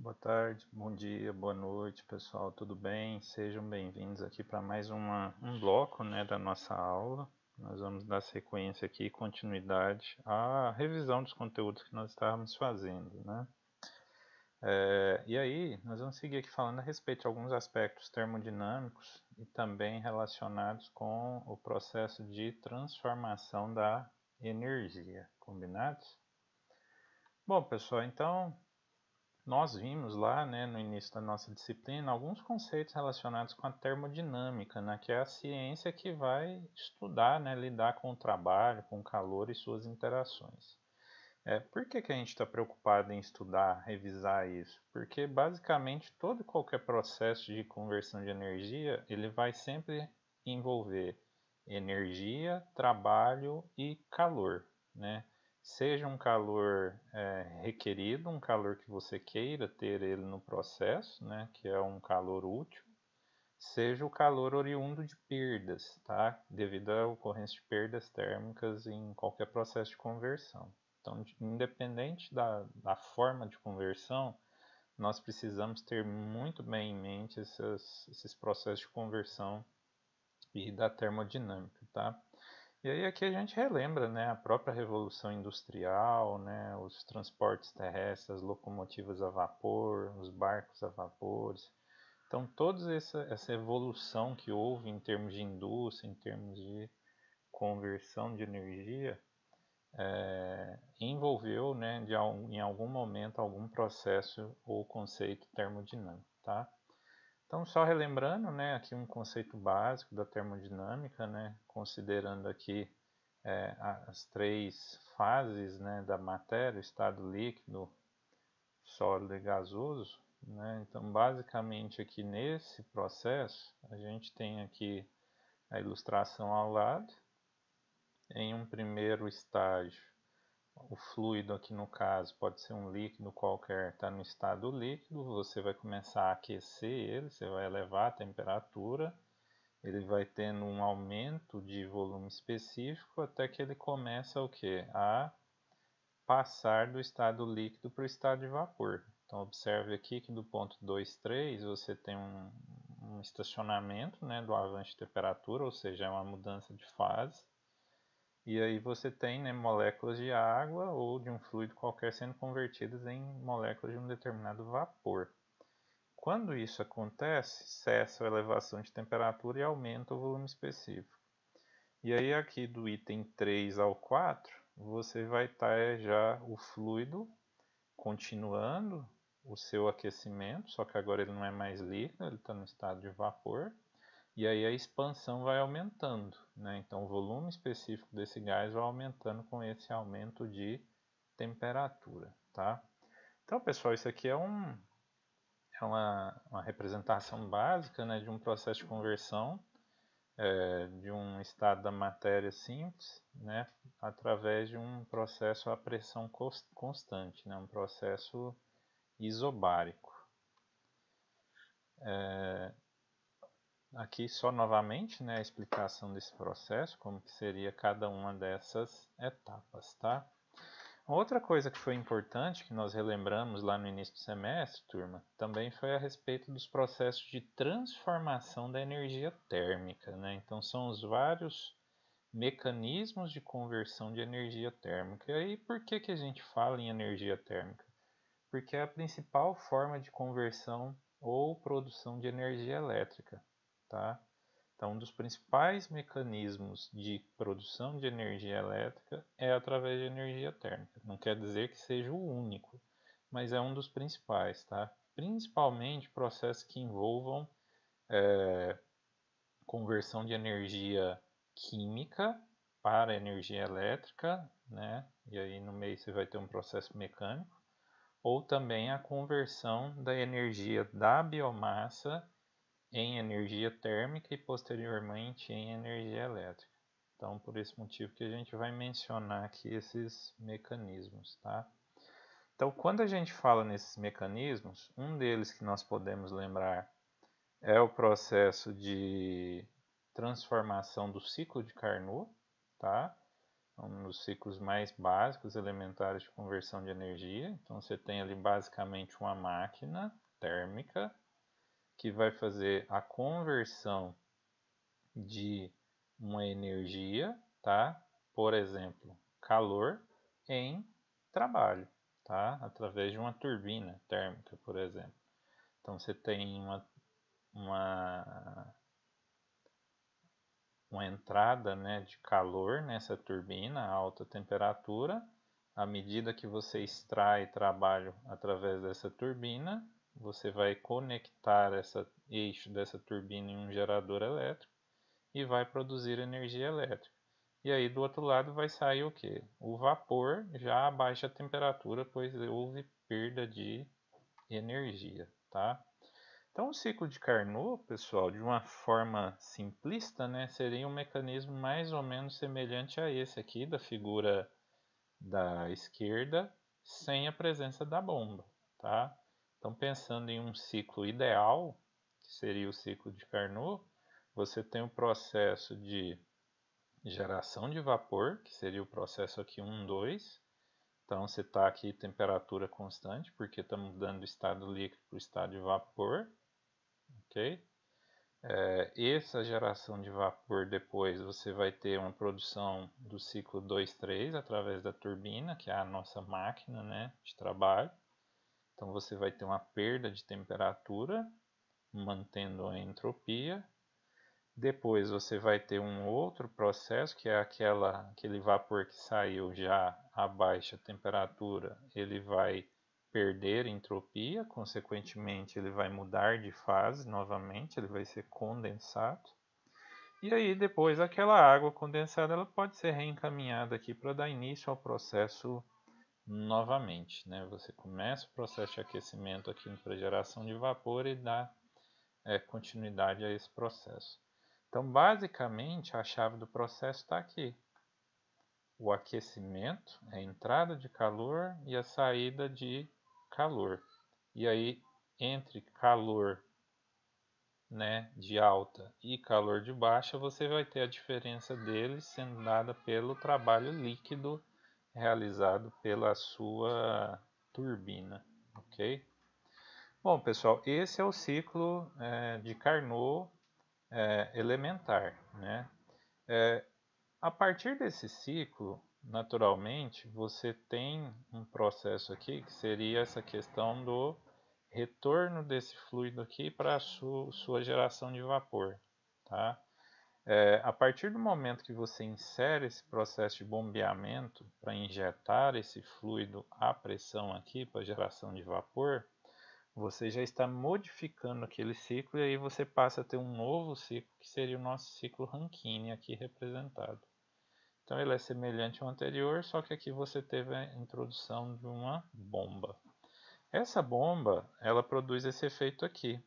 Boa tarde, bom dia, boa noite, pessoal, tudo bem? Sejam bem-vindos aqui para mais um bloco, né, da nossa aula. Nós vamos dar sequência aqui, continuidade à revisão dos conteúdos que nós estávamos fazendo, né? E aí, nós vamos seguir aqui falando a respeito de alguns aspectos termodinâmicos e também relacionados com o processo de transformação da energia, combinados? Bom, pessoal, então nós vimos lá, né, no início da nossa disciplina, alguns conceitos relacionados com a termodinâmica, né, que é a ciência que vai estudar, né, lidar com o trabalho, com o calor e suas interações. Por que a gente está preocupado em estudar, revisar isso? Porque basicamente todo e qualquer processo de conversão de energia, ele vai sempre envolver energia, trabalho e calor, né? Seja um calor requerido, um calor que você queira ter ele no processo, né? Que é um calor útil, seja o calor oriundo de perdas, tá? Devido à ocorrência de perdas térmicas em qualquer processo de conversão. Então, independente da forma de conversão, nós precisamos ter muito bem em mente esses processos de conversão e da termodinâmica, tá? E aí aqui a gente relembra, né, a própria revolução industrial, né, os transportes terrestres, as locomotivas a vapor, os barcos a vapores. Então toda essa evolução que houve em termos de indústria, em termos de conversão de energia, envolveu, né, em algum momento, algum processo ou conceito termodinâmico, tá? Então, só relembrando, né, aqui um conceito básico da termodinâmica, né, considerando aqui as três fases, né, da matéria, o estado líquido, sólido e gasoso, né? Então, basicamente aqui nesse processo, a gente tem aqui a ilustração ao lado. Em um primeiro estágio, o fluido aqui no caso pode ser um líquido qualquer, está no estado líquido, você vai começar a aquecer ele, você vai elevar a temperatura, ele vai tendo um aumento de volume específico até que ele começa o que? A passar do estado líquido para o estado de vapor. Então observe aqui que do ponto 2, 3 você tem um estacionamento, né, do avanço de temperatura, ou seja, é uma mudança de fase. E aí você tem, né, moléculas de água ou de um fluido qualquer sendo convertidas em moléculas de um determinado vapor. Quando isso acontece, cessa a elevação de temperatura e aumenta o volume específico. E aí aqui do item 3 ao 4, você vai estar já o fluido continuando o seu aquecimento, só que agora ele não é mais líquido, ele está no estado de vapor. E aí a expansão vai aumentando, né? Então o volume específico desse gás vai aumentando com esse aumento de temperatura, tá? Então, pessoal, isso aqui é uma representação básica, né, de um processo de conversão de um estado da matéria simples, né, através de um processo a pressão constante, né, um processo isobárico. Aqui só novamente, né, a explicação desse processo, como que seria cada uma dessas etapas, tá? Outra coisa que foi importante, que nós relembramos lá no início do semestre, turma, também foi a respeito dos processos de transformação da energia térmica, né? Então são os vários mecanismos de conversão de energia térmica. E aí por que a gente fala em energia térmica? Porque é a principal forma de conversão ou produção de energia elétrica, tá? Então, um dos principais mecanismos de produção de energia elétrica é através de energia térmica. Não quer dizer que seja o único, mas é um dos principais, tá? Principalmente processos que envolvam conversão de energia química para energia elétrica, né? E aí no meio você vai ter um processo mecânico, ou também a conversão da energia da biomassa em energia térmica e posteriormente em energia elétrica. Então, por esse motivo que a gente vai mencionar aqui esses mecanismos, tá? Então, quando a gente fala nesses mecanismos, um deles que nós podemos lembrar é o processo de transformação do ciclo de Carnot, tá? um dos ciclos mais básicos, elementares de conversão de energia. Então você tem ali basicamente uma máquina térmica que vai fazer a conversão de uma energia, tá? Por exemplo, calor em trabalho, tá? Através de uma turbina térmica, por exemplo. Então você tem uma, uma entrada, né, de calor nessa turbina a alta temperatura. À medida que você extrai trabalho através dessa turbina, você vai conectar esse eixo dessa turbina em um gerador elétrico e vai produzir energia elétrica. E aí do outro lado vai sair o que? O vapor já a baixa temperatura, pois houve perda de energia, tá? Então o ciclo de Carnot, pessoal, de uma forma simplista, né, seria um mecanismo mais ou menos semelhante a esse aqui da figura da esquerda, sem a presença da bomba, tá? Então pensando em um ciclo ideal, que seria o ciclo de Carnot, você tem o processo de geração de vapor, que seria o processo aqui 1, 2. Então você está aqui temperatura constante, porque estamos mudando do estado líquido para o estado de vapor, ok? Essa geração de vapor depois você vai ter uma produção do ciclo 2, 3 através da turbina, que é a nossa máquina, né, de trabalho. Então você vai ter uma perda de temperatura, mantendo a entropia. Depois você vai ter um outro processo, que é aquele vapor que saiu já a baixa temperatura, ele vai perder entropia, consequentemente ele vai mudar de fase novamente, ele vai ser condensado. E aí depois aquela água condensada ela pode ser reencaminhada aqui para dar início ao processo novamente, né? Você começa o processo de aquecimento aqui para geração de vapor e dá continuidade a esse processo. Então, basicamente, a chave do processo está aqui. O aquecimento, a entrada de calor e a saída de calor. E aí, entre calor, né, de alta e calor de baixa, você vai ter a diferença deles sendo dada pelo trabalho líquido realizado pela sua turbina, ok? Bom, pessoal, esse é o ciclo de Carnot elementar, né? A partir desse ciclo, naturalmente, você tem um processo aqui que seria essa questão do retorno desse fluido aqui para a sua geração de vapor, tá? A partir do momento que você insere esse processo de bombeamento para injetar esse fluido à pressão aqui para geração de vapor, você já está modificando aquele ciclo e aí você passa a ter um novo ciclo, que seria o nosso ciclo Rankine aqui representado. Então ele é semelhante ao anterior, só que aqui você teve a introdução de uma bomba. Essa bomba, ela produz esse efeito aqui.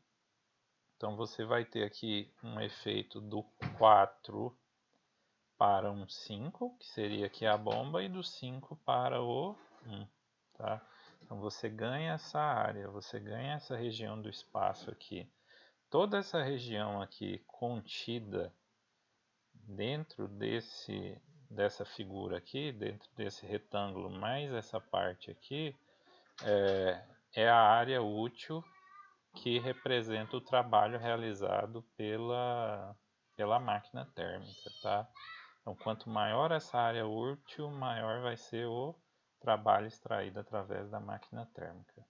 Então você vai ter aqui um efeito do 4 para um 5, que seria aqui a bomba, e do 5 para o 1, tá? Então você ganha essa área, você ganha essa região do espaço aqui. Toda essa região aqui contida dentro dessa figura aqui, dentro desse retângulo, mais essa parte aqui, é a área útil que representa o trabalho realizado pela máquina térmica, tá? Então, quanto maior essa área útil, maior vai ser o trabalho extraído através da máquina térmica.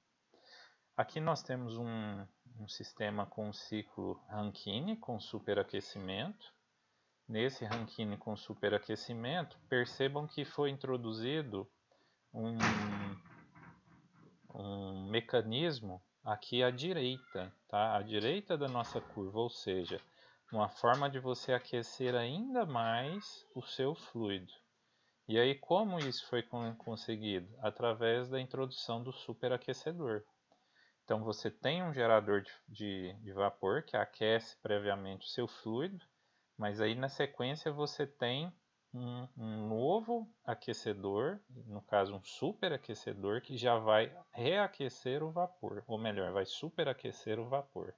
Aqui nós temos um sistema com ciclo Rankine, com superaquecimento. Nesse Rankine com superaquecimento, percebam que foi introduzido um mecanismo aqui à direita, tá? À direita da nossa curva, ou seja, uma forma de você aquecer ainda mais o seu fluido. E aí, como isso foi conseguido? Através da introdução do superaquecedor. Então, você tem um gerador de vapor que aquece previamente o seu fluido, mas aí na sequência você tem um novo aquecedor, no caso um superaquecedor, que já vai reaquecer o vapor, ou melhor, vai superaquecer o vapor.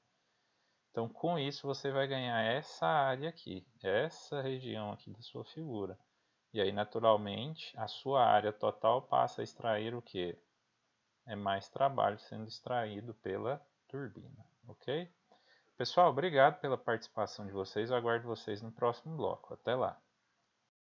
Então, com isso, você vai ganhar essa área aqui, essa região aqui da sua figura. E aí, naturalmente, a sua área total passa a extrair o quê? É mais trabalho sendo extraído pela turbina, ok? Pessoal, obrigado pela participação de vocês. Eu aguardo vocês no próximo bloco. Até lá!